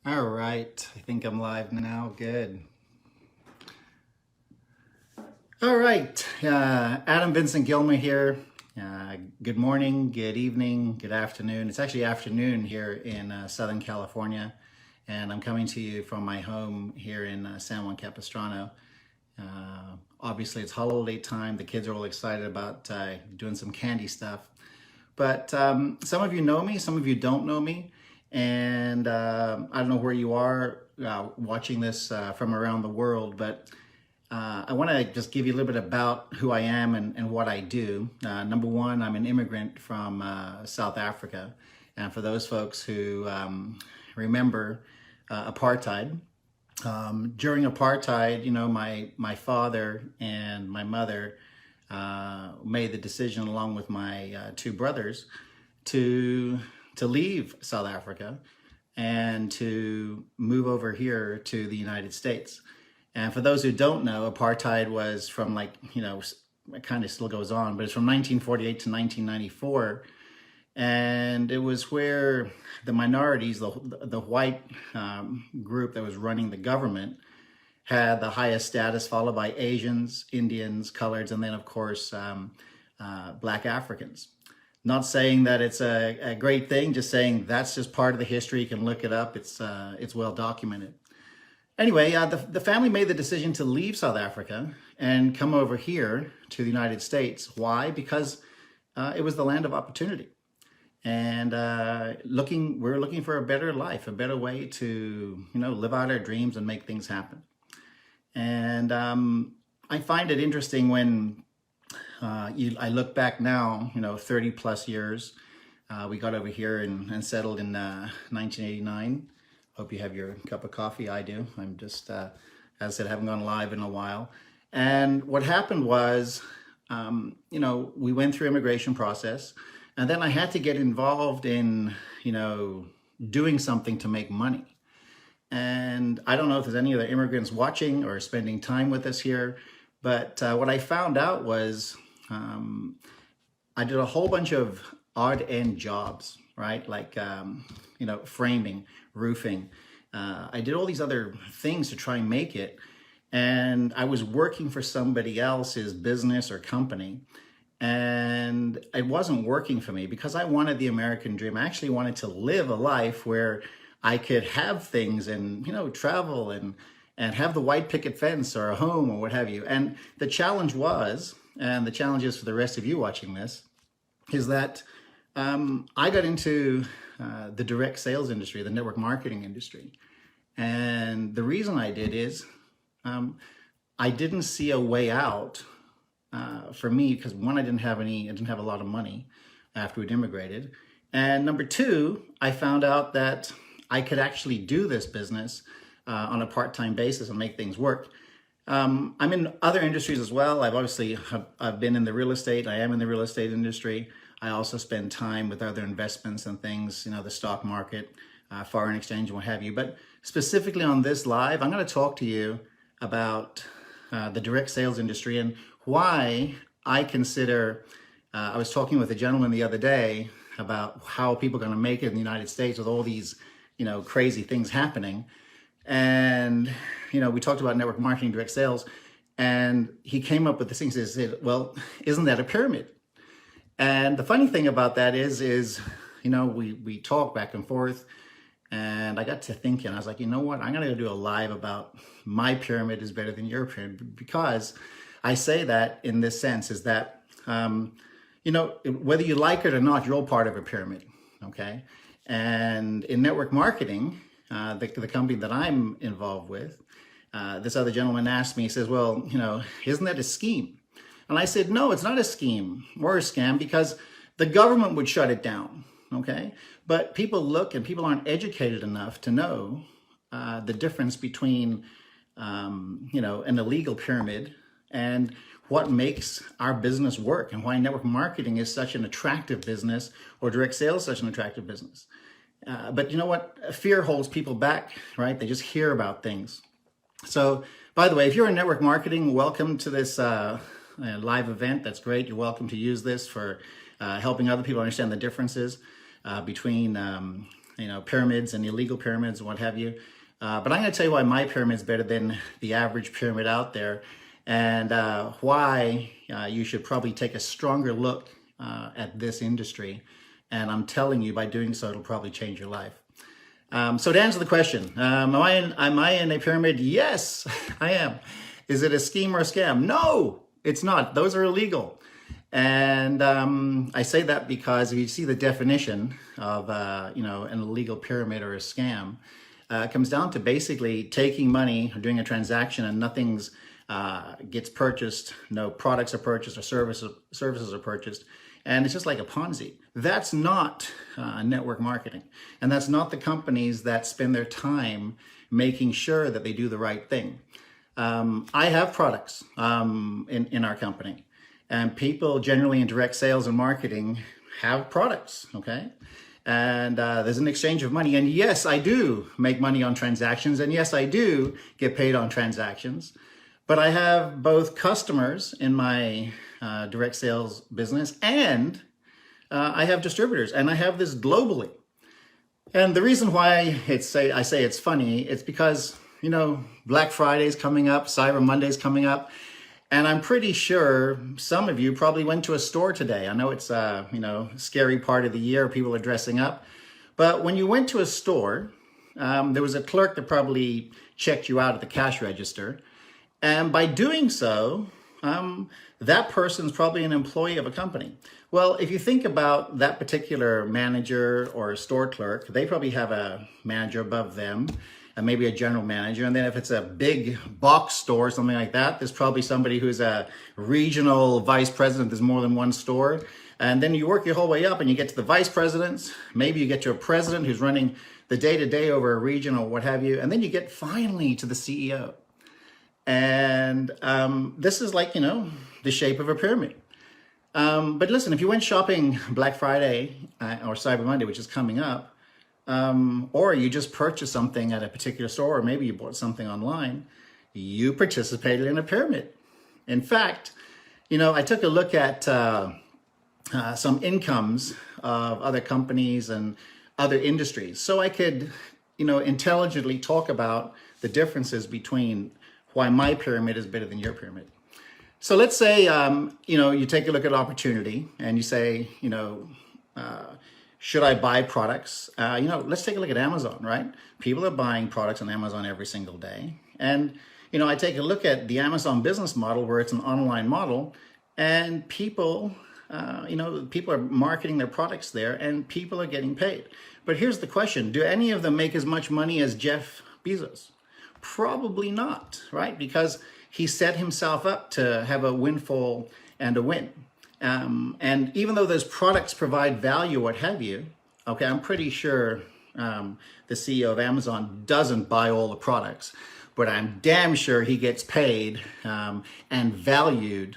All right, I think I'm live now. Good. All right, Adam Vincent Gilmer here. Good morning, good evening, good afternoon. It's actually afternoon here in Southern California, and I'm coming to you from my home here in San Juan Capistrano. Obviously, it's holiday time. The kids are all excited about doing some candy stuff. But some of you know me, some of you don't know me. And I don't know where you are watching this from around the world, but I want to just give you a little bit about who I am and what I do. Number one, I'm an immigrant from South Africa. And for those folks who remember apartheid, during apartheid, you know, my father and my mother made the decision along with my two brothers to leave South Africa and to move over here to the United States. And for those who don't know, apartheid was from it kind of still goes on, but it's from 1948 to 1994. And it was where the minorities, the white group that was running the government, had the highest status, followed by Asians, Indians, coloreds, and then of course, Black Africans. Not saying that it's a great thing, just saying that's just part of the history. You can look it up. It's well documented. Anyway, the family made the decision to leave South Africa and come over here to the United States. Why? Because it was the land of opportunity. And we're looking for a better life, a better way to, live out our dreams and make things happen. And I find it interesting when I look back now, 30 plus years. We got over here and settled in 1989. Hope you have your cup of coffee. I do. I'm just, as I said, haven't gone live in a while. And what happened was, we went through immigration process, and then I had to get involved in, doing something to make money. And I don't know if there's any other immigrants watching or spending time with us here, but what I found out was I did a whole bunch of odd end jobs, right? Like, framing, roofing. I did all these other things to try and make it. And I was working for somebody else's business or company. And it wasn't working for me because I wanted the American dream. I actually wanted to live a life where I could have things and, travel and have the white picket fence or a home or what have you. And the challenge was, and the challenge is for the rest of you watching this, is that I got into the direct sales industry, the network marketing industry. And the reason I did is I didn't see a way out for me because one, I didn't have a lot of money after we'd immigrated. And number two, I found out that I could actually do this business on a part-time basis and make things work. I'm in other industries as well. I've been in the real estate. I am in the real estate industry. I also spend time with other investments and things, the stock market, foreign exchange, and what have you. But specifically on this live, I'm going to talk to you about the direct sales industry and why I consider, I was talking with a gentleman the other day about how people are going to make it in the United States with all these, crazy things happening. And, we talked about network marketing, direct sales, and he came up with this thing. He said, well, isn't that a pyramid? And the funny thing about that is, we talk back and forth, and I got to thinking, I was like, you know what? I'm going to do a live about my pyramid is better than your pyramid, because I say that in this sense is that, whether you like it or not, you're all part of a pyramid. Okay. And in network marketing, the company that I'm involved with, this other gentleman asked me, he says, well, isn't that a scheme? And I said, no, it's not a scheme or a scam, because the government would shut it down, okay? But people look and people aren't educated enough to know the difference between, an illegal pyramid and what makes our business work and why network marketing is such an attractive business or direct sales such an attractive business. But you know what? Fear holds people back, right? They just hear about things. So, by the way, if you're in network marketing, welcome to this live event. That's great. You're welcome to use this for helping other people understand the differences between pyramids and illegal pyramids and what have you. But I'm going to tell you why my pyramid's better than the average pyramid out there, and why you should probably take a stronger look at this industry. And I'm telling you, by doing so, it'll probably change your life. So to answer the question, am I in a pyramid? Yes, I am. Is it a scheme or a scam? No, it's not. Those are illegal. And I say that because if you see the definition of an illegal pyramid or a scam, it comes down to basically taking money or doing a transaction and nothing's gets purchased, no products are purchased or services are purchased. And it's just like a Ponzi. That's not network marketing. And that's not the companies that spend their time making sure that they do the right thing. I have products in our company. And people generally in direct sales and marketing have products, okay? And there's an exchange of money. And yes, I do make money on transactions. And yes, I do get paid on transactions. But I have both customers in my direct sales business, and I have distributors, and I have this globally. And the reason why I say it's funny, it's because, Black Friday's coming up, Cyber Monday's coming up, and I'm pretty sure some of you probably went to a store today. I know it's scary part of the year, people are dressing up, but when you went to a store, there was a clerk that probably checked you out at the cash register, and by doing so, that person's probably an employee of a company. Well, if you think about that particular manager or store clerk, they probably have a manager above them and maybe a general manager. And then if it's a big box store, something like that, there's probably somebody who's a regional vice president. There's more than one store. And then you work your whole way up and you get to the vice presidents. Maybe you get to a president who's running the day-to-day over a region or what have you. And then you get finally to the CEO. And this is like, the shape of a pyramid. But listen, if you went shopping Black Friday or Cyber Monday, which is coming up, or you just purchased something at a particular store, or maybe you bought something online, you participated in a pyramid. In fact, I took a look at some incomes of other companies and other industries, so I could, intelligently talk about the differences between why my pyramid is better than your pyramid. So let's say, you take a look at opportunity and you say, should I buy products? Let's take a look at Amazon, right? People are buying products on Amazon every single day. And, I take a look at the Amazon business model where it's an online model, and people, people are marketing their products there and people are getting paid. But here's the question. Do any of them make as much money as Jeff Bezos? Probably not, right? Because he set himself up to have a windfall and a win. And even though those products provide value, what have you, okay, I'm pretty sure the CEO of Amazon doesn't buy all the products, but I'm damn sure he gets paid and valued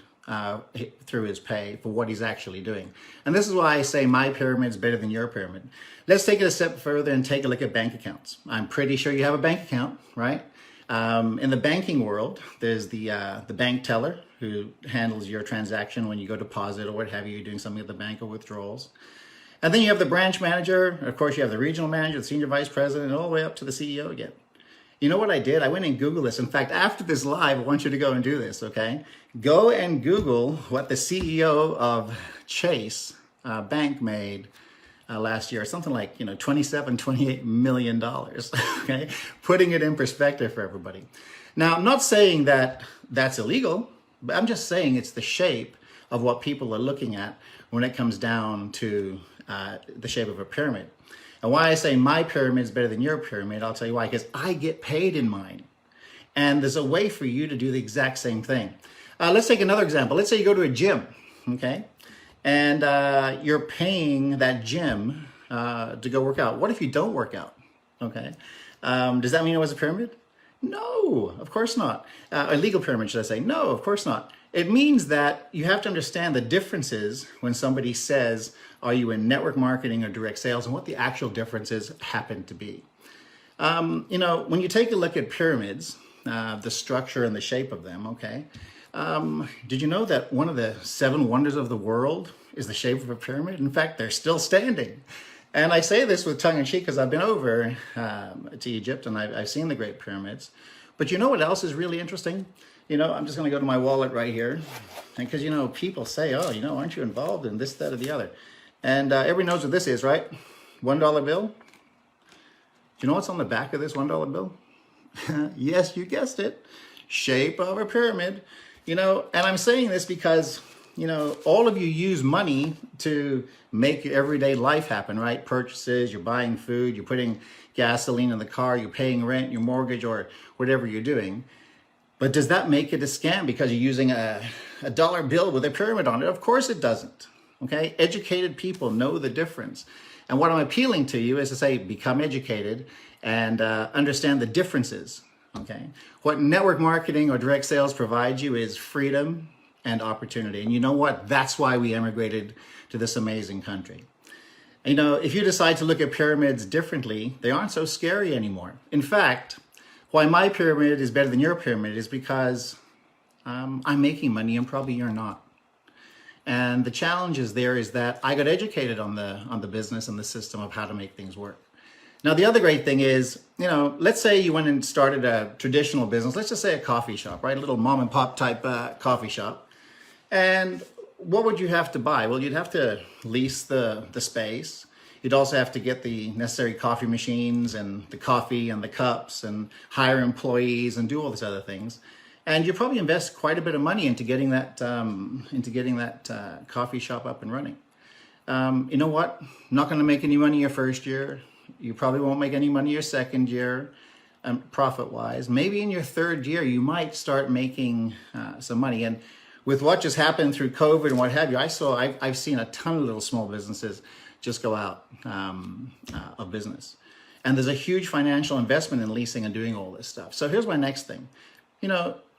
through his pay for what he's actually doing. And this is why I say my pyramid is better than your pyramid. Let's take it a step further and take a look at bank accounts. I'm pretty sure you have a bank account, right? In the banking world, there's the bank teller who handles your transaction when you go deposit or what have you, you're doing something at the bank or withdrawals. And then you have the branch manager. Of course, you have the regional manager, the senior vice president, all the way up to the CEO again. You know what I did? I went and Googled this. In fact, after this live, I want you to go and do this, okay? Go and Google what the CEO of Chase Bank made last year, something like, $28 million, okay? Putting it in perspective for everybody. Now, I'm not saying that that's illegal, but I'm just saying it's the shape of what people are looking at when it comes down to the shape of a pyramid. And why I say my pyramid is better than your pyramid, I'll tell you why, because I get paid in mine. And there's a way for you to do the exact same thing. Let's take another example. Let's say you go to a gym, okay? And you're paying that gym to go work out. What if you don't work out? Okay. Does that mean it was a pyramid? No, of course not. A legal pyramid, should I say? No, of course not. It means that you have to understand the differences when somebody says, are you in network marketing or direct sales, and what the actual differences happen to be. When you take a look at pyramids, the structure and the shape of them, okay, did you know that one of the 7 wonders of the world is the shape of a pyramid? In fact, they're still standing. And I say this with tongue in cheek because I've been over to Egypt and I've seen the Great Pyramids. But you know what else is really interesting? I'm just going to go to my wallet right here. And because, people say, oh, aren't you involved in this, that, or the other? And everybody knows what this is, right? $1 bill. Do you know what's on the back of this $1 bill? Yes, you guessed it. Shape of a pyramid. And I'm saying this because, all of you use money to make your everyday life happen, right? Purchases, you're buying food, you're putting gasoline in the car, you're paying rent, your mortgage, or whatever you're doing. But does that make it a scam because you're using a dollar bill with a pyramid on it? Of course it doesn't, okay? Educated people know the difference. And what I'm appealing to you is to say, become educated and understand the differences, okay? What network marketing or direct sales provides you is freedom and opportunity. And you know what? That's why we emigrated to this amazing country. If you decide to look at pyramids differently, they aren't so scary anymore. In fact, why my pyramid is better than your pyramid is because I'm making money and probably you're not. And the challenge is that I got educated on the business and the system of how to make things work. Now, the other great thing is, let's say you went and started a traditional business. Let's just say a coffee shop, right? A little mom and pop type coffee shop. And what would you have to buy? Well, you'd have to lease the space. You'd also have to get the necessary coffee machines and the coffee and the cups and hire employees and do all these other things. And you probably invest quite a bit of money into getting that coffee shop up and running. You know what? Not going to make any money your first year. You probably won't make any money your second year, profit-wise. Maybe in your third year, you might start making some money. And with what just happened through COVID and what have you, I've seen a ton of little small businesses just go out of business. And there's a huge financial investment in leasing and doing all this stuff. So here's my next thing.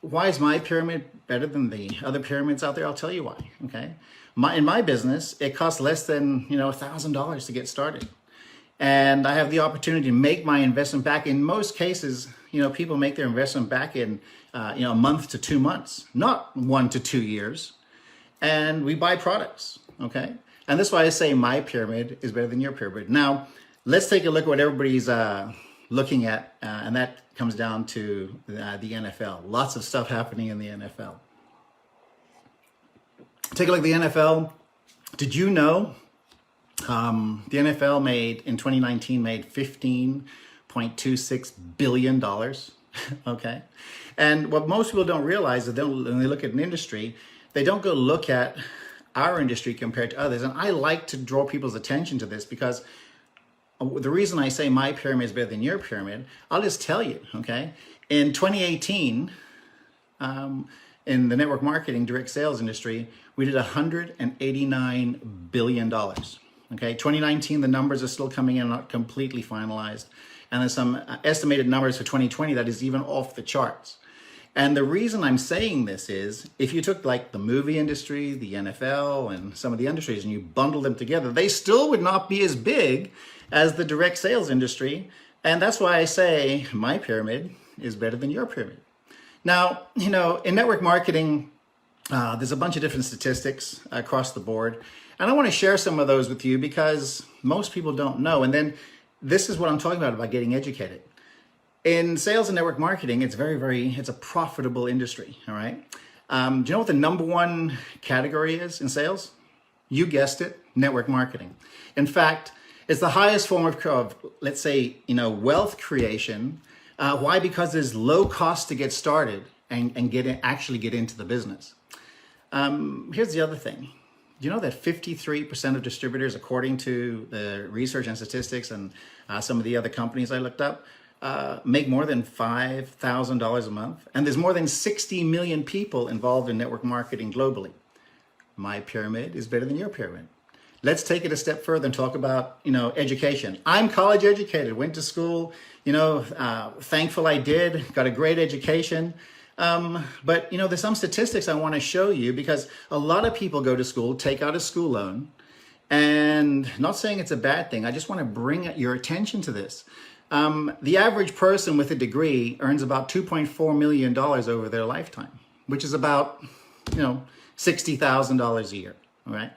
Why is my pyramid better than the other pyramids out there? I'll tell you why, okay? In my business, it costs less than, $1,000 to get started. And I have the opportunity to make my investment back. In most cases, people make their investment back in, a month to 2 months, not 1 to 2 years. And we buy products, okay? And that's why I say my pyramid is better than your pyramid. Now, let's take a look at what everybody's looking at, and that comes down to the NFL. Lots of stuff happening in the NFL. Take a look at the NFL. Did you know the NFL in 2019 made $15.26 billion, okay? And what most people don't realize is that when they look at an industry, they don't go look at our industry compared to others. And I like to draw people's attention to this because the reason I say my pyramid is better than your pyramid, I'll just tell you, okay? In 2018, in the network marketing direct sales industry, we did $189 billion, okay? 2019, the numbers are still coming in, not completely finalized. And there's some estimated numbers for 2020 that is even off the charts. And the reason I'm saying this is, if you took like the movie industry, the NFL, and some of the industries, and you bundle them together, they still would not be as big as the direct sales industry. And that's why I say my pyramid is better than your pyramid. Now, in network marketing, there's a bunch of different statistics across the board. And I want to share some of those with you because most people don't know. And then this is what I'm talking about getting educated. In sales and network marketing, it's it's a profitable industry, all right? Do you know what the number one category is in sales? You guessed it, network marketing. In fact, it's the highest form of let's say, wealth creation. Why? Because there's low cost to get started and actually get into the business. Here's the other thing. Do you know that 53% of distributors, according to the research and statistics and some of the other companies I looked up, make more than $5,000 a month? And there's more than 60 million people involved in network marketing globally. My pyramid is better than your pyramid. Let's take it a step further and talk about, education. I'm college educated, went to school, thankful I did, got a great education. But there's some statistics I want to show you because a lot of people go to school, take out a school loan, and not saying it's a bad thing. I just want to bring your attention to this. The average person with a degree earns about $2.4 million over their lifetime, which is about, $60,000 a year, all right?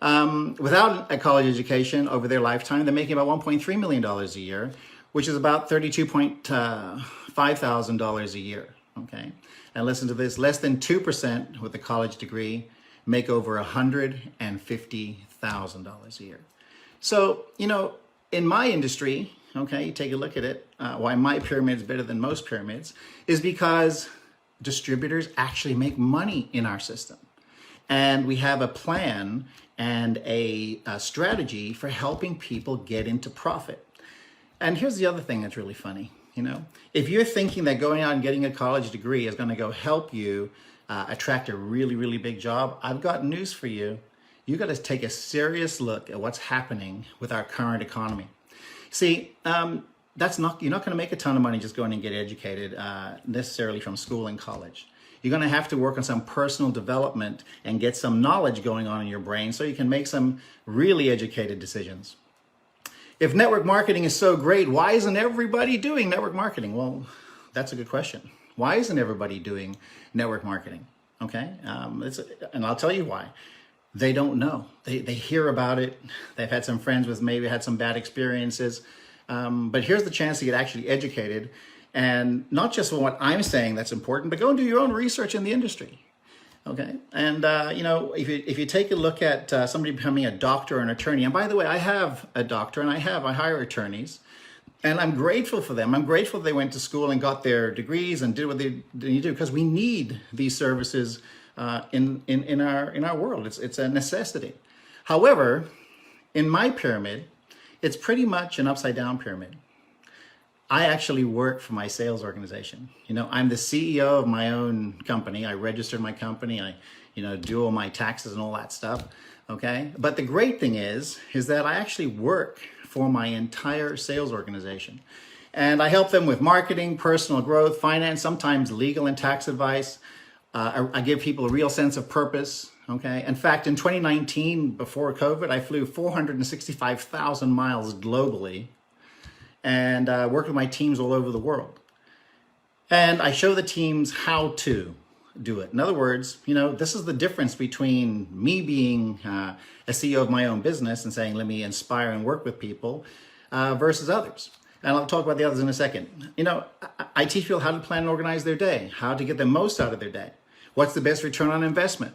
Without a college education over their lifetime, they're making about $1.3 million a year, which is about $32,500 a year, okay? And listen to this, less than 2% with a college degree make over $150,000 a year. So, in my industry, okay, take a look at it, why my pyramid is better than most pyramids is because distributors actually make money in our system. And we have a plan and a strategy for helping people get into profit. And here's the other thing that's really funny. If you're thinking that going out and getting a college degree is going to go help you attract a really, really big job, I've got news for you. You got to take a serious look at what's happening with our current economy. See, you're not going to make a ton of money just going and get educated necessarily from school and college. You're going to have to work on some personal development and get some knowledge going on in your brain so you can make some really educated decisions. If network marketing is so great, why isn't everybody doing network marketing? Well, that's a good question. Why isn't everybody doing network marketing? Okay, and I'll tell you why. They don't know. They hear about it. They've had some friends with maybe had some bad experiences. But here's the chance to get actually educated. And not just for what I'm saying that's important, but go and do your own research in the industry. Okay. And, if you take a look at somebody becoming a doctor or an attorney, and by the way, I have a doctor and I hire attorneys, and I'm grateful for them. I'm grateful they went to school and got their degrees and did what they need to do, because we need these services in our world. It's a necessity. However, in my pyramid, it's pretty much an upside down pyramid. I actually work for my sales organization. I'm the CEO of my own company. I registered my company. I, do all my taxes and all that stuff. Okay. But the great thing is that I actually work for my entire sales organization. And I help them with marketing, personal growth, finance, sometimes legal and tax advice. I give people a real sense of purpose. Okay. In fact, in 2019, before COVID, I flew 465,000 miles globally and worked with my teams all over the world. And I show the teams how to do it. In other words, this is the difference between me being a CEO of my own business and saying, let me inspire and work with people versus others. And I'll talk about the others in a second. I teach people how to plan and organize their day, how to get the most out of their day. What's the best return on investment?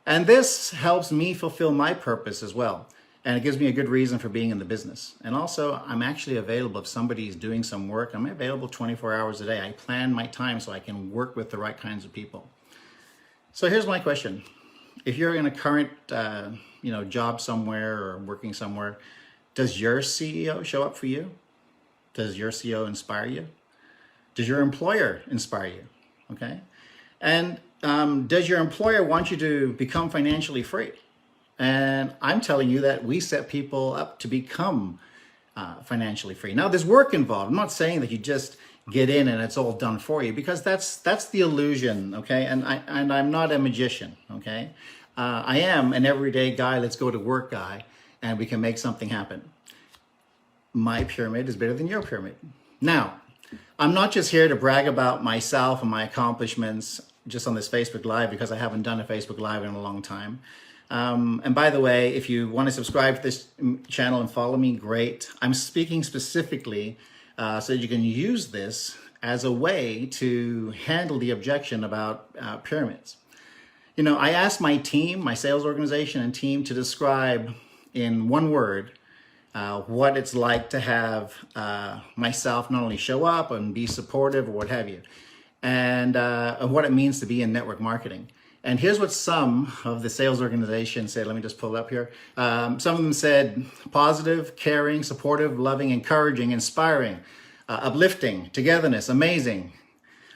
And this helps me fulfill my purpose as well. And it gives me a good reason for being in the business. And also, I'm actually available if somebody's doing some work. I'm available 24 hours a day. I plan my time so I can work with the right kinds of people. So here's my question. If you're in a current job somewhere or working somewhere, does your CEO show up for you? Does your CEO inspire you? Does your employer inspire you? Okay. And does your employer want you to become financially free? And I'm telling you that we set people up to become financially free. Now, there's work involved. I'm not saying that you just get in and it's all done for you, because that's the illusion, okay? And I'm not a magician, okay? I am an everyday guy, let's go to work guy, and we can make something happen. My pyramid is better than your pyramid. Now, I'm not just here to brag about myself and my accomplishments just on this Facebook Live, because I haven't done a Facebook Live in a long time. And by the way, if you want to subscribe to this channel and follow me, great. I'm speaking specifically so that you can use this as a way to handle the objection about pyramids. I asked my team, my sales organization and team, to describe in one word what it's like to have myself not only show up and be supportive or what have you, and what it means to be in network marketing. And here's what some of the sales organizations said. Let me just pull it up here. Some of them said positive, caring, supportive, loving, encouraging, inspiring, uplifting, togetherness, amazing,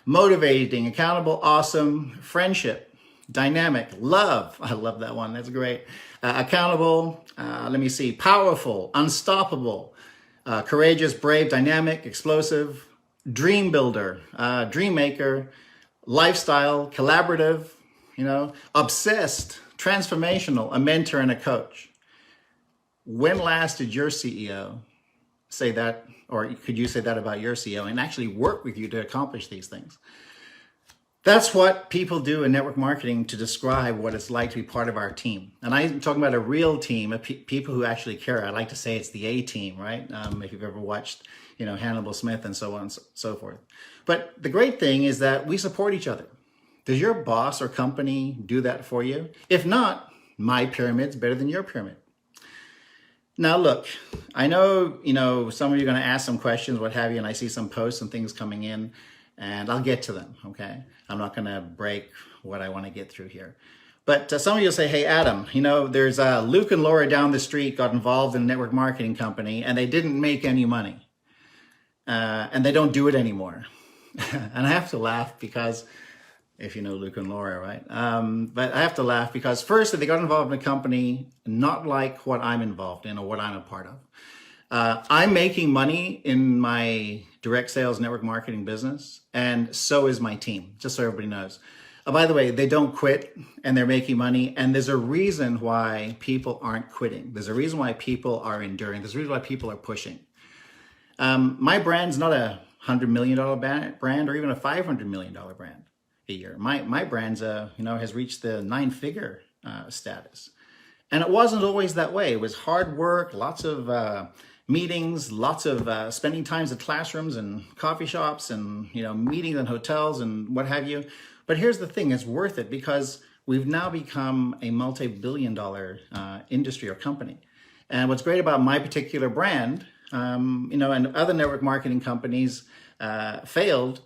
motivating, accountable, awesome, friendship, dynamic, love. I love that one. That's great. Accountable, powerful, unstoppable, courageous, brave, dynamic, explosive, dream builder, dream maker, lifestyle, collaborative, obsessed, transformational, a mentor and a coach. When last did your CEO say that, or could you say that about your CEO and actually work with you to accomplish these things? That's what people do in network marketing to describe what it's like to be part of our team. And I'm talking about a real team of people who actually care. I like to say it's the A team, right? If you've ever watched, Hannibal Smith and so on and so forth. But the great thing is that we support each other. Does your boss or company do that for you? If not, my pyramid's better than your pyramid. Now, look, I know, some of you are going to ask some questions, what have you, and I see some posts and things coming in, and I'll get to them, okay? I'm not going to break what I want to get through here. But some of you will say, hey, Adam, there's Luke and Laura down the street got involved in a network marketing company, and they didn't make any money, and they don't do it anymore. And I have to laugh because, if you know Luke and Laura, right? But I have to laugh because first, they got involved in a company not like what I'm involved in or what I'm a part of. I'm making money in my direct sales network marketing business, and so is my team, just so everybody knows. By the way, they don't quit and they're making money, and there's a reason why people aren't quitting. There's a reason why people are enduring. There's a reason why people are pushing. My brand's not a $100 million brand or even a $500 million brand a year. My brand's has reached the 9-figure status. And it wasn't always that way. It was hard work, lots of meetings, lots of spending times at classrooms and coffee shops and meetings in hotels and what have you. But here's the thing, it's worth it because we've now become a multi-billion-dollar industry or company. And what's great about my particular brand, and other network marketing companies failed,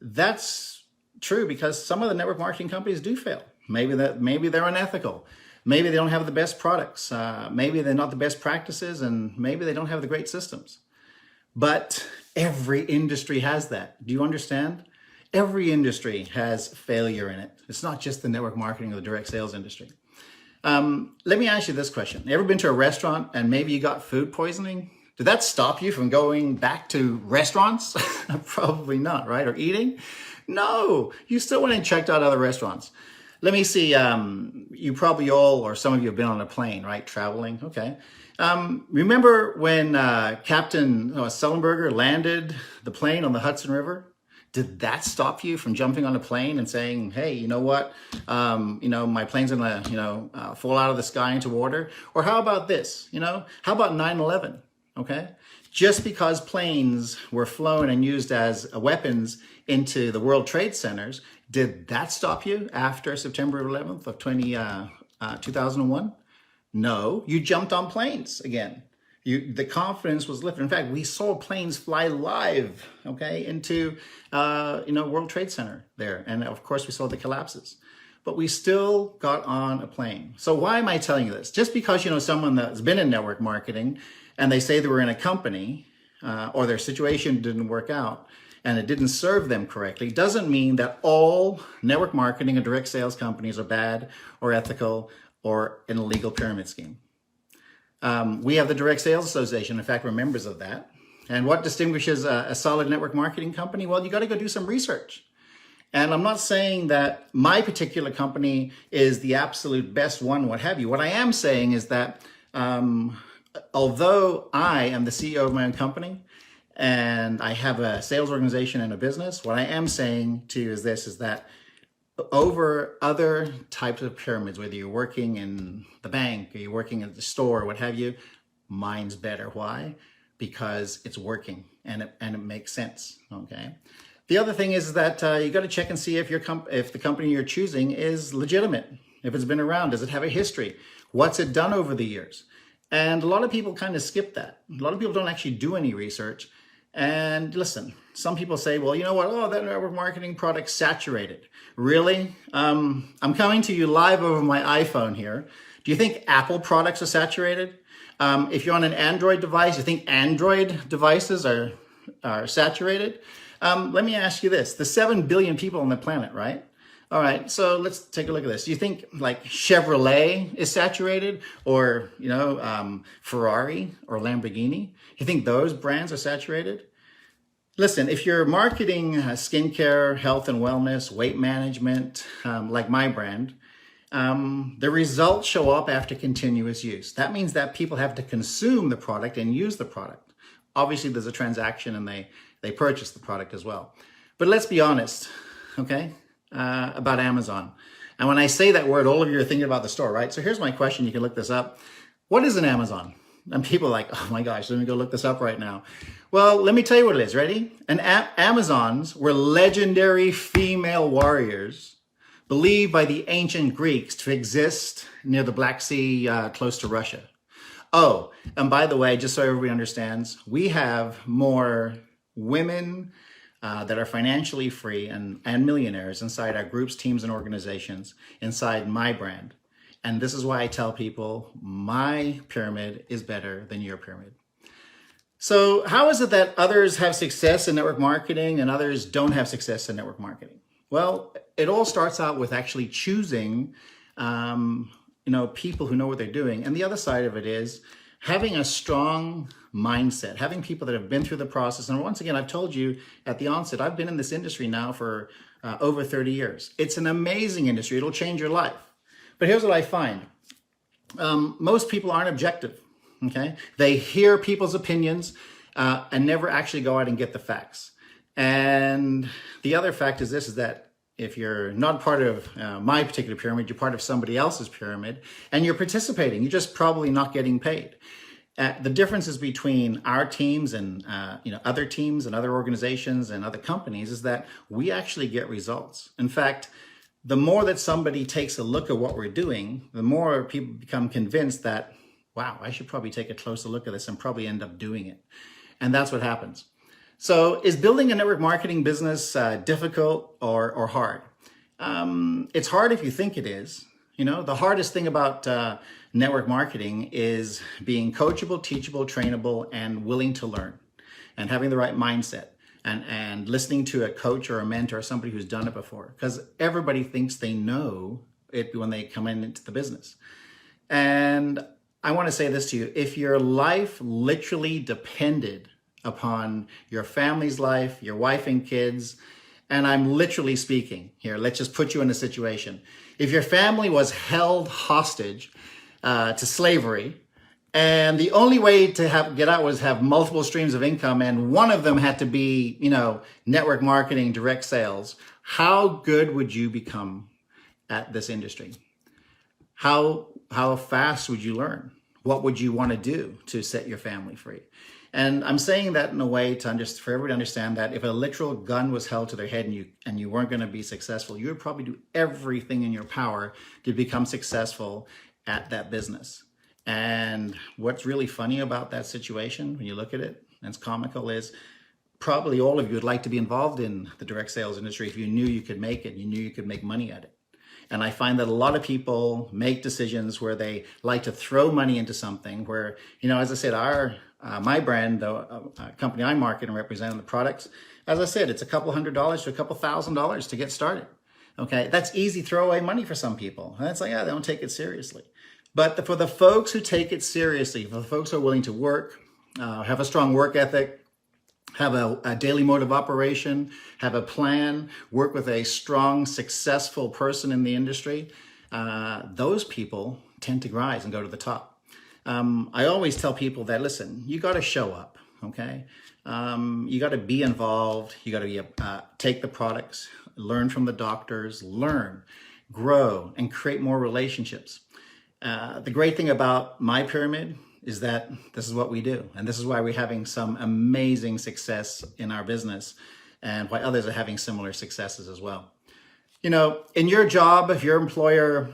that's true because some of the network marketing companies do fail. Maybe they're unethical. Maybe they don't have the best products. Maybe they're not the best practices, and maybe they don't have the great systems. But every industry has that. Do you understand? Every industry has failure in it. It's not just the network marketing or the direct sales industry. Let me ask you this question. You ever been to a restaurant and maybe you got food poisoning? Did that stop you from going back to restaurants? Probably not, right? Or eating? No, you still went and checked out other restaurants. Let me see, you probably all, or some of you have been on a plane, right? Traveling, okay. Remember when Captain Sullenberger landed the plane on the Hudson River? Did that stop you from jumping on a plane and saying, hey, you know what? My plane's gonna, fall out of the sky into water? Or how about this? How about 9/11, okay? Just because planes were flown and used as weapons into the World Trade Centers, did that stop you after September 11th of 2001? No, you jumped on planes again. The confidence was lifted. In fact, we saw planes fly live, okay, into, World Trade Center there. And of course, we saw the collapses. But we still got on a plane. So why am I telling you this? Just because, someone that's been in network marketing and they say they were in a company or their situation didn't work out and it didn't serve them correctly, doesn't mean that all network marketing and direct sales companies are bad or ethical or an illegal pyramid scheme. We have the Direct Sales Association. In fact, we're members of that. And what distinguishes a solid network marketing company? Well, you got to go do some research. And I'm not saying that my particular company is the absolute best one, what have you. What I am saying is that although I am the CEO of my own company and I have a sales organization and a business, what I am saying to you is this, is that over other types of pyramids, whether you're working in the bank or you're working at the store, what have you, mine's better. Why? Because it's working and it makes sense, okay? The other thing is that you got to check and see if the company you're choosing is legitimate, if it's been around, does it have a history? What's it done over the years? And a lot of people kind of skip that. A lot of people don't actually do any research. And listen, some people say, well, you know what? Oh, that network marketing product's saturated. Really? I'm coming to you live over my iPhone here. Do you think Apple products are saturated? If you're on an Android device, you think Android devices are saturated? Let me ask you this. There's 7 billion people on the planet, right? All right, so let's take a look at this. Do you think like Chevrolet is saturated or, Ferrari or Lamborghini? You think those brands are saturated? Listen, if you're marketing skincare, health and wellness, weight management, like my brand, the results show up after continuous use. That means that people have to consume the product and use the product. Obviously, there's a transaction and they purchase the product as well. But let's be honest, okay? about Amazon. And when I say that word, all of you are thinking about the store, right? So here's my question. You can look this up. What is an Amazon? And people are like, oh my gosh, let me go look this up right now. Well, let me tell you what it is. Ready? And Amazons were legendary female warriors believed by the ancient Greeks to exist near the Black Sea, close to Russia. Oh, and by the way, just so everybody understands, we have more women that are financially free and millionaires inside our groups, teams, and organizations inside my brand. And this is why I tell people my pyramid is better than your pyramid. So how is it that others have success in network marketing and others don't have success in network marketing? Well, it all starts out with actually choosing people who know what they're doing. And the other side of it is having a strong mindset, having people that have been through the process. And once again, I've told you at the onset, I've been in this industry now for over 30 years. It's an amazing industry. It'll change your life. But here's what I find. Most people aren't objective, okay? They hear people's opinions and never actually go out and get the facts. And the other fact is this, is that if you're not part of my particular pyramid, you're part of somebody else's pyramid, and you're participating, you're just probably not getting paid. The differences between our teams and other teams and other organizations and other companies is that we actually get results. In fact, the more that somebody takes a look at what we're doing, the more people become convinced that, wow, I should probably take a closer look at this and probably end up doing it. And that's what happens. So is building a network marketing business difficult or hard? It's hard if you think it is. The hardest thing about network marketing is being coachable, teachable, trainable, and willing to learn, and having the right mindset, and listening to a coach or a mentor, somebody who's done it before, because everybody thinks they know it when they come into the business. And I want to say this to you. If your life literally depended upon your family's life, your wife and kids, and I'm literally speaking here, let's just put you in a situation. If your family was held hostage to slavery, and the only way to get out was have multiple streams of income, and one of them had to be, network marketing, direct sales, how good would you become at this industry? How fast would you learn? What would you want to do to set your family free? And I'm saying that in a way for everybody to understand that if a literal gun was held to their head and you weren't going to be successful, you would probably do everything in your power to become successful at that business. And what's really funny about that situation, when you look at it, and it's comical, is probably all of you would like to be involved in the direct sales industry if you knew you could make it, you knew you could make money at it. And I find that a lot of people make decisions where they like to throw money into something where, as I said, my brand, the company I market and represent, the products, as I said, it's a couple $100s to a couple $1,000s to get started. Okay, that's easy throwaway money for some people. And it's like, they don't take it seriously. But for the folks who take it seriously, for the folks who are willing to work, have a strong work ethic, have a daily mode of operation, have a plan, work with a strong, successful person in the industry, those people tend to rise and go to the top. I always tell people that, listen, you got to show up, okay? You got to be involved. You got to take the products, learn from the doctors, learn, grow, and create more relationships. The great thing about my pyramid is that this is what we do. And this is why we're having some amazing success in our business and why others are having similar successes as well. In your job, if your employer,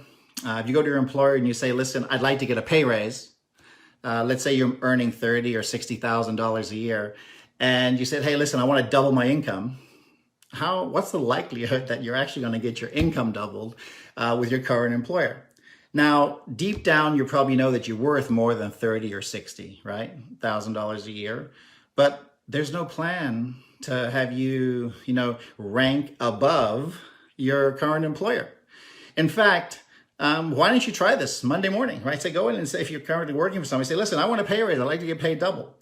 if you go to your employer and you say, listen, I'd like to get a pay raise. Let's say you're earning $30,000 or $60,000 a year. And you said, hey, listen, I want to double my income. What's the likelihood that you're actually going to get your income doubled with your current employer? Now, deep down, you probably know that you're worth more than 30 or 60, right? $1,000 a year. But there's no plan to have you, rank above your current employer. In fact, why don't you try this Monday morning, right? Say, go in and say, if you're currently working for somebody, say, listen, I want a pay raise. I'd like to get paid double.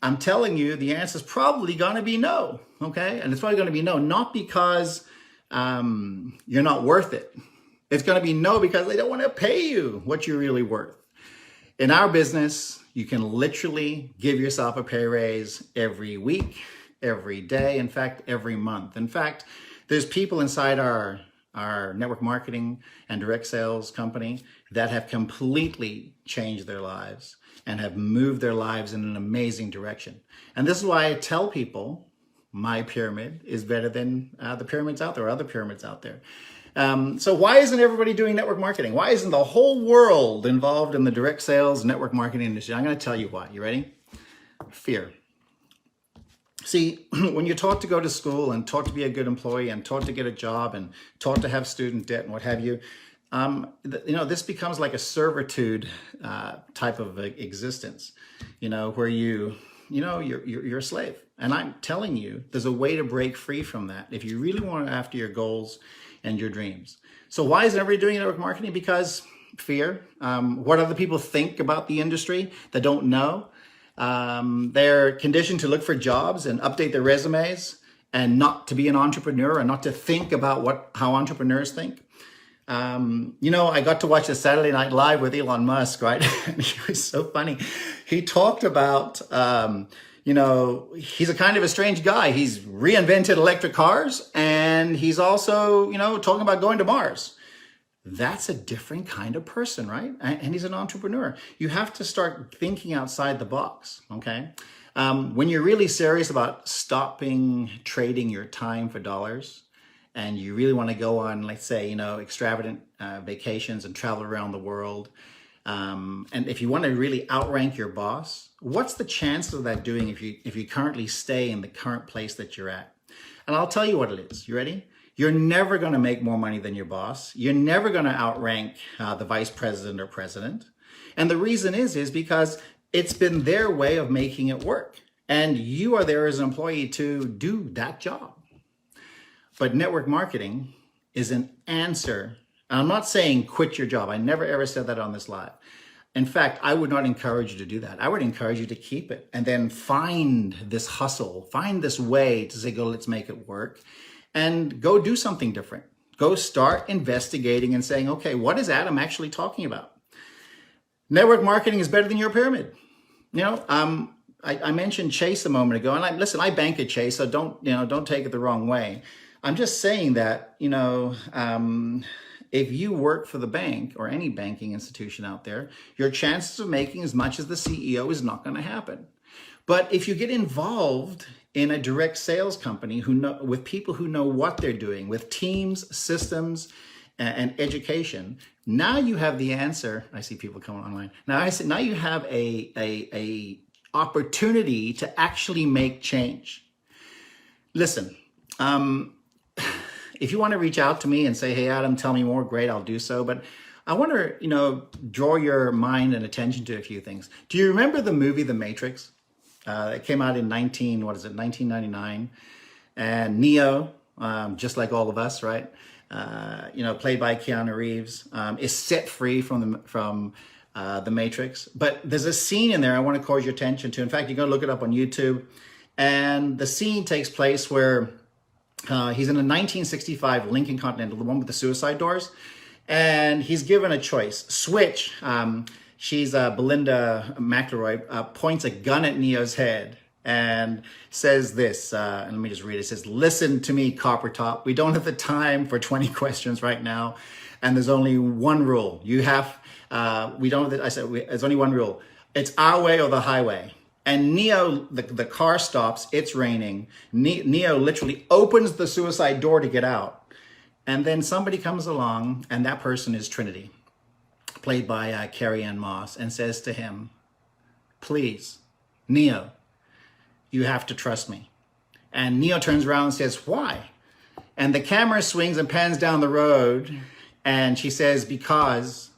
I'm telling you, the answer is probably going to be no, okay? And it's probably going to be no, not because you're not worth it. It's going to be no because they don't want to pay you what you're really worth. In our business, you can literally give yourself a pay raise every week, every day, in fact, every month. In fact, There's people inside our network marketing and direct sales company that have completely changed their lives and have moved their lives in an amazing direction. And this is why I tell people my pyramid is better than the pyramids out there, or other pyramids out there. So why isn't everybody doing network marketing? Why isn't the whole world involved in the direct sales network marketing industry? I'm going to tell you why. You ready? Fear. See, when you're taught to go to school and taught to be a good employee and taught to get a job and taught to have student debt and what have you, this becomes like a servitude type of existence, where you're a slave. And I'm telling you, there's a way to break free from that if you really want to go after your goals and your dreams. So why isn't everybody doing network marketing? Because fear. What other people think about the industry that don't know. They're conditioned to look for jobs and update their resumes and not to be an entrepreneur and not to think about how entrepreneurs think. I got to watch the Saturday Night Live with Elon Musk, right? And he was so funny. He talked about, he's a kind of a strange guy. He's reinvented electric cars and he's also, talking about going to Mars. That's a different kind of person, right? And he's an entrepreneur. You have to start thinking outside the box, okay? When you're really serious about stopping trading your time for dollars, and you really want to go on, let's say, extravagant vacations and travel around the world, and if you want to really outrank your boss, what's the chance of that doing if you currently stay in the current place that you're at? And I'll tell you what it is. You ready? You're never going to make more money than your boss. You're never going to outrank the vice president or president. And the reason is because it's been their way of making it work. And you are there as an employee to do that job. But network marketing is an answer. And I'm not saying quit your job. I never ever said that on this live. In fact, I would not encourage you to do that. I would encourage you to keep it and then find this hustle, find this way to say, go, let's make it work. And go do something different. Go start investigating and saying, okay, what is Adam actually talking about? Network marketing is better than your pyramid. I mentioned Chase a moment ago, and I bank at Chase, so don't take it the wrong way. I'm just saying that, if you work for the bank or any banking institution out there, your chances of making as much as the CEO is not going to happen. But if you get involved in a direct sales company with people who know what they're doing, with teams, systems, and education, now you have the answer. I see people coming online. Now you have a opportunity to actually make change. Listen, if you want to reach out to me and say, hey, Adam, tell me more, great, I'll do so. But I want to, draw your mind and attention to a few things. Do you remember the movie The Matrix? It came out in 1999, and Neo, just like all of us, right? Played by Keanu Reeves, is set free from the Matrix. But there's a scene in there I want to call your attention to. In fact, you're going to look it up on YouTube, and the scene takes place where he's in a 1965 Lincoln Continental, the one with the suicide doors, and he's given a choice: switch. She's Belinda McElroy, points a gun at Neo's head and says this, and let me just read it. It says, listen to me, Copper Top. We don't have the time for 20 questions right now. And there's only one rule. There's only one rule. It's our way or the highway. And Neo, the car stops, it's raining. Neo literally opens the suicide door to get out. And then somebody comes along, and that person is Trinity, played by Carrie-Anne Moss, and says to him, please, Neo, you have to trust me. And Neo turns around and says, why? And the camera swings and pans down the road, and she says, because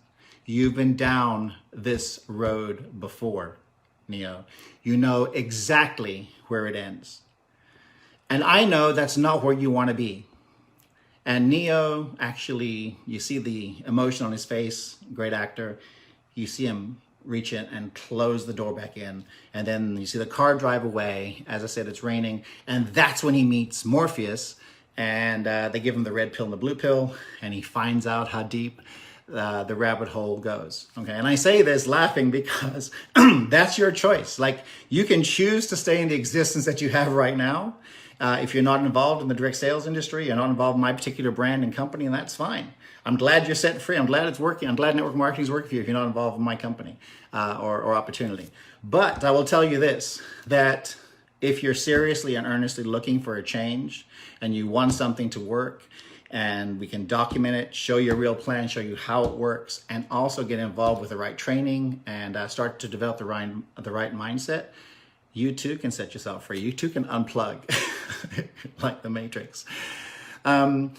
you've been down this road before, Neo. You know exactly where it ends. And I know that's not where you want to be. And Neo, actually, you see the emotion on his face, great actor. You see him reach in and close the door back in. And then you see the car drive away. As I said, it's raining. And that's when he meets Morpheus. And they give him the red pill and the blue pill. And he finds out how deep the rabbit hole goes. Okay, and I say this laughing because that's your choice. Like, you can choose to stay in the existence that you have right now. If you're not involved in the direct sales industry, you're not involved in my particular brand and company, and that's fine. I'm glad you're set free. I'm glad it's working. I'm glad network marketing is working for you if you're not involved in my company or opportunity. But I will tell you this, that if you're seriously and earnestly looking for a change and you want something to work, and we can document it, show you a real plan, show you how it works, and also get involved with the right training and start to develop the right mindset, you too can set yourself free. You too can unplug like the Matrix. I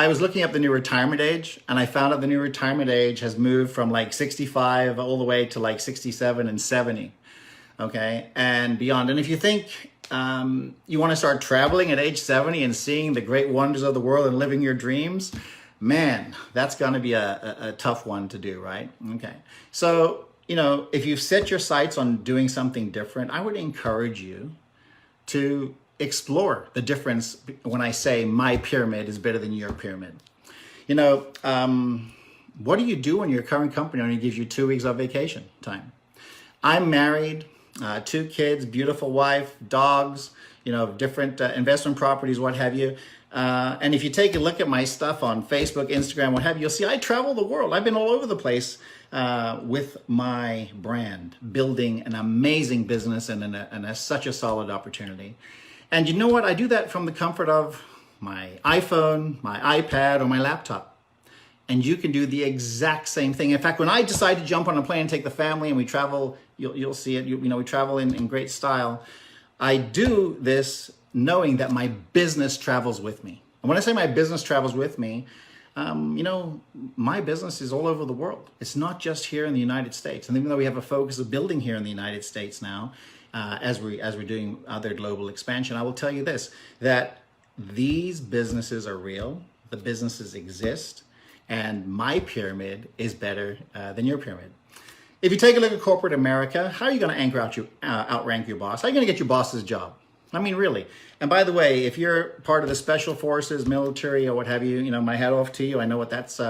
was looking up the new retirement age, and I found out the new retirement age has moved from like 65 all the way to like 67 and 70, okay, and beyond. And if you think you want to start traveling at age 70 and seeing the great wonders of the world and living your dreams, man, that's going to be a tough one to do, right? Okay. So, if you've set your sights on doing something different, I would encourage you to explore the difference when I say my pyramid is better than your pyramid. What do you do when your current company only gives you 2 weeks of vacation time? I'm married, 2 kids, beautiful wife, dogs, different investment properties, what have you. And if you take a look at my stuff on Facebook, Instagram, what have you, you'll see I travel the world. I've been all over the place with my brand, building an amazing business and such a solid opportunity. And you know what? I do that from the comfort of my iPhone, my iPad, or my laptop. And you can do the exact same thing. In fact, when I decide to jump on a plane and take the family and we travel, you'll see it, we travel in great style. I do this knowing that my business travels with me. And when I say my business travels with me, my business is all over the world. It's not just here in the United States. And even though we have a focus of building here in the United States now, as we're doing other global expansion, I will tell you this, that these businesses are real, the businesses exist, and my pyramid is better than your pyramid. If you take a look at corporate America, how are you going to outrank your boss? How are you going to get your boss's job? I mean, really. And by the way, if you're part of the special forces, military, or what have you, my hat off to you. I know what that's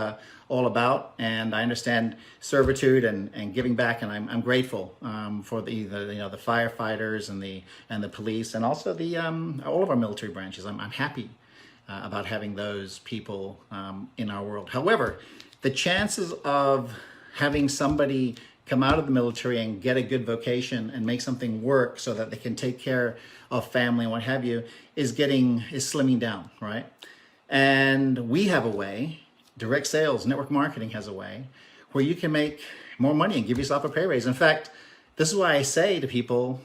all about, and I understand servitude and giving back, and I'm grateful for the firefighters and the police, and also the all of our military branches. I'm happy about having those people in our world. However, the chances of having somebody come out of the military and get a good vocation and make something work so that they can take care of family and what have you is slimming down, right? And we have a way, direct sales, network marketing has a way where you can make more money and give yourself a pay raise. In fact, this is why I say to people,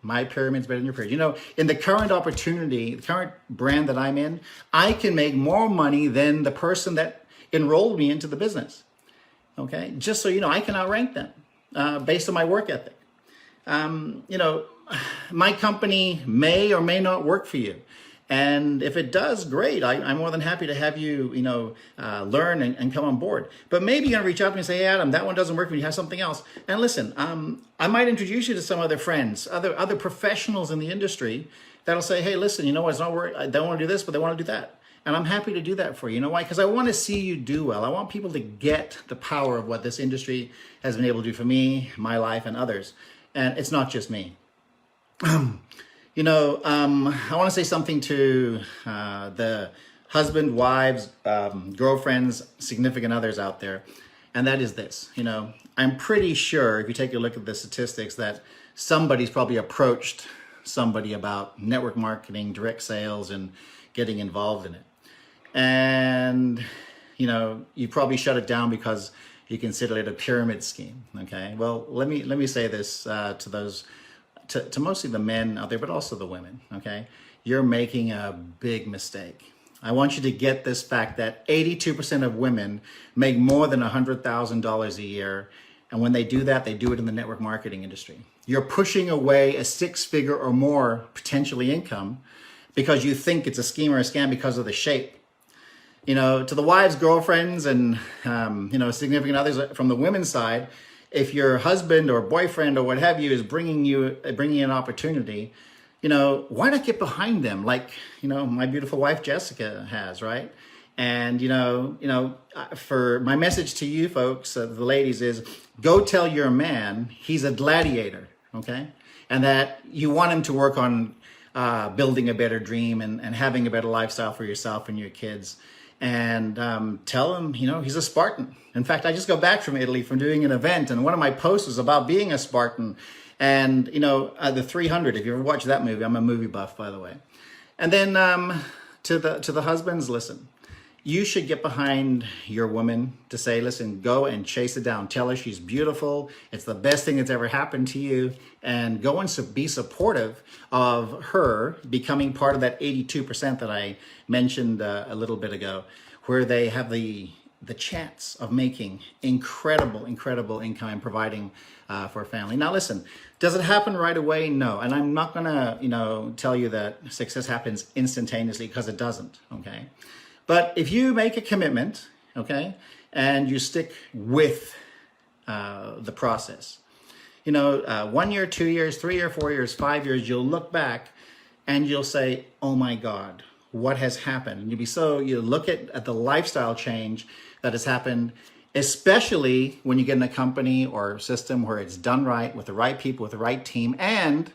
my pyramid's better than your pyramid. In the current opportunity, the current brand that I'm in, I can make more money than the person that enrolled me into the business. Okay, just so you know, I can outrank them based on my work ethic. My company may or may not work for you. And if it does, great. I'm more than happy to have you, learn and come on board. But maybe you're going to reach out to me and say, hey, Adam, that one doesn't work for me. You have something else. And listen, I might introduce you to some other friends, other professionals in the industry that'll say, hey, listen, it's not work. I don't want to do this, but they want to do that. And I'm happy to do that for you. You know why? Because I want to see you do well. I want people to get the power of what this industry has been able to do for me, my life, and others. And it's not just me. I want to say something to the husband, wives, girlfriends, significant others out there. And that is this. I'm pretty sure if you take a look at the statistics that somebody's probably approached somebody about network marketing, direct sales, and getting involved in it. And, you probably shut it down because you consider it a pyramid scheme. Okay. Well, let me say this to those, to mostly the men out there, but also the women. Okay. You're making a big mistake. I want you to get this fact that 82% of women make more than $100,000 a year. And when they do that, they do it in the network marketing industry. You're pushing away a 6-figure or more potentially income because you think it's a scheme or a scam because of the shape. To the wives, girlfriends, and significant others from the women's side, if your husband or boyfriend or what have you is bringing you an opportunity, why not get behind them like my beautiful wife Jessica has, right? And for my message to you folks, the ladies, is go tell your man he's a gladiator, okay, and that you want him to work on building a better dream and having a better lifestyle for yourself and your kids. And tell him, he's a Spartan. In fact, I just got back from Italy from doing an event, and one of my posts was about being a Spartan. And, the 300, if you ever watched that movie, I'm a movie buff, by the way. And then to the husbands, listen, you should get behind your woman to say, listen, go and chase it down. Tell her she's beautiful. It's the best thing that's ever happened to you. And go and be supportive of her becoming part of that 82% that I mentioned a little bit ago, where they have the chance of making incredible income and providing for a family. Now, listen, does it happen right away? No. And I'm not going to, tell you that success happens instantaneously, because it doesn't, okay? But if you make a commitment, okay, and you stick with the process, 1 year, 2 years, 3 or 4 years, 5 years, you'll look back and you'll say, oh my God, what has happened? And you look at the lifestyle change that has happened, especially when you get in a company or system where it's done right, with the right people, with the right team, and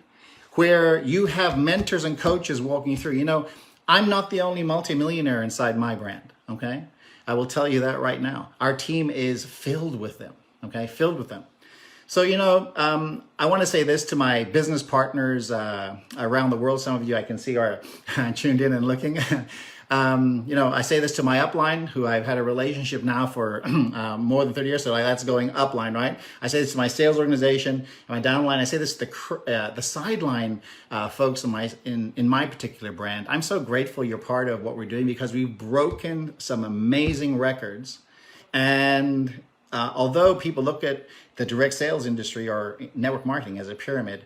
where you have mentors and coaches walking you through. I'm not the only multimillionaire inside my brand, okay? I will tell you that right now. Our team is filled with them, okay? Filled with them. So, I want to say this to my business partners around the world. Some of you I can see are tuned in and looking. I say this to my upline, who I've had a relationship now for more than 30 years. So that's going upline, right? I say this to my sales organization, and my downline. I say this to the sideline folks in my particular brand. I'm so grateful you're part of what we're doing, because we've broken some amazing records. And although people look at the direct sales industry or network marketing as a pyramid,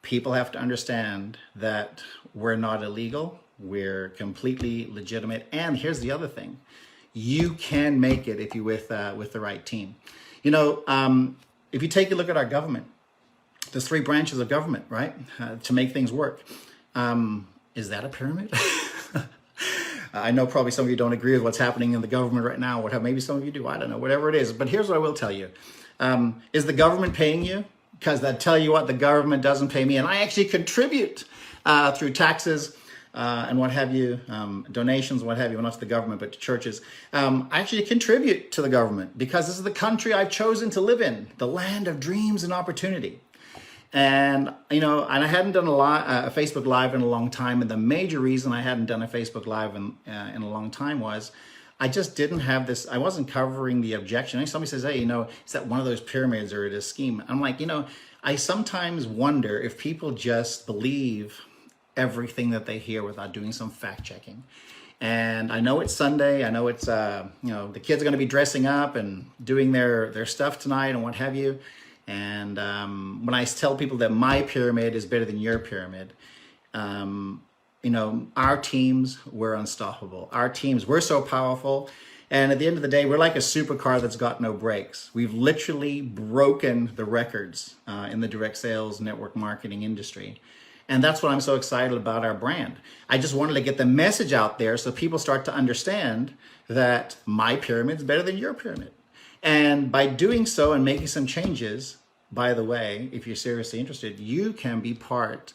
people have to understand that we're not illegal. We're completely legitimate. And here's the other thing. You can make it if you're with the right team. If you take a look at our government, there's 3 branches of government, right? To make things work. Is that a pyramid? I know probably some of you don't agree with what's happening in the government right now. Maybe some of you do. I don't know. Whatever it is. But here's what I will tell you. Is the government paying you? Because I tell you what, the government doesn't pay me. And I actually contribute through taxes and what have you, donations, what have you, not to the government, but to churches. I actually contribute to the government, because this is the country I've chosen to live in, the land of dreams and opportunity. And, and I hadn't done a Facebook Live in a long time. And the major reason I hadn't done a Facebook Live in a long time was I just didn't have this. I wasn't covering the objection. Somebody says, hey, is that one of those pyramids or a scheme? I'm like, I sometimes wonder if people just believe everything that they hear without doing some fact checking. And I know it's Sunday. I know it's, the kids are going to be dressing up and doing their stuff tonight and what have you. And when I tell people that my pyramid is better than your pyramid, our teams, we're unstoppable. Our teams, we're so powerful. And at the end of the day, we're like a supercar that's got no brakes. We've literally broken the records in the direct sales network marketing industry. And that's what I'm so excited about our brand. I just wanted to get the message out there so people start to understand that my pyramid is better than your pyramid. And by doing so and making some changes, by the way, if you're seriously interested, you can be part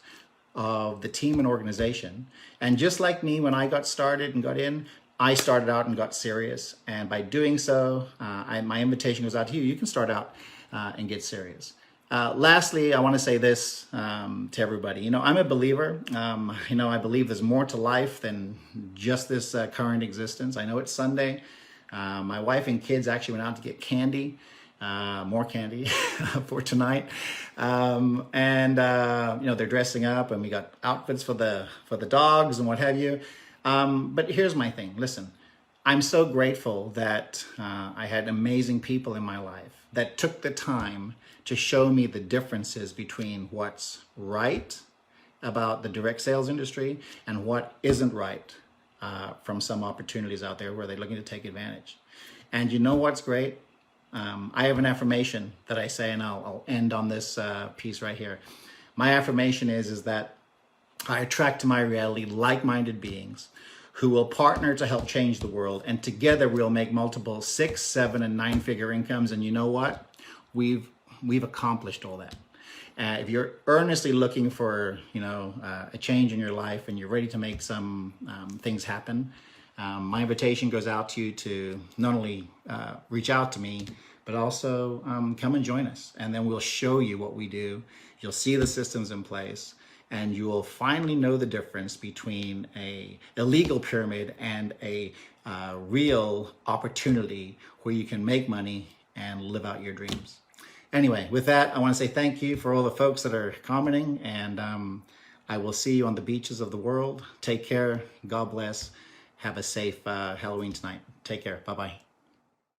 of the team and organization. And just like me, when I got started and got in, I started out and got serious. And by doing so, my invitation goes out to you. You can start out and get serious. Lastly, I want to say this to everybody. I'm a believer. I believe there's more to life than just this current existence. I know it's Sunday. My wife and kids actually went out to get candy, more candy for tonight. They're dressing up, and we got outfits for the dogs and what have you. But here's my thing. Listen, I'm so grateful that I had amazing people in my life that took the time to show me the differences between what's right about the direct sales industry and what isn't right from some opportunities out there where they're looking to take advantage. And you know what's great? I have an affirmation that I say, and I'll end on this piece right here. My affirmation is that I attract to my reality like-minded beings who will partner to help change the world, and together we'll make multiple 6, 7, and 9-figure incomes. And you know what? We've accomplished all that. If you're earnestly looking for, a change in your life and you're ready to make some things happen, my invitation goes out to you to not only reach out to me, but also come and join us. And then we'll show you what we do. You'll see the systems in place, and you will finally know the difference between a illegal pyramid and a real opportunity where you can make money and live out your dreams. Anyway, with that, I want to say thank you for all the folks that are commenting, and I will see you on the beaches of the world. Take care. God bless. Have a safe Halloween tonight. Take care. Bye-bye.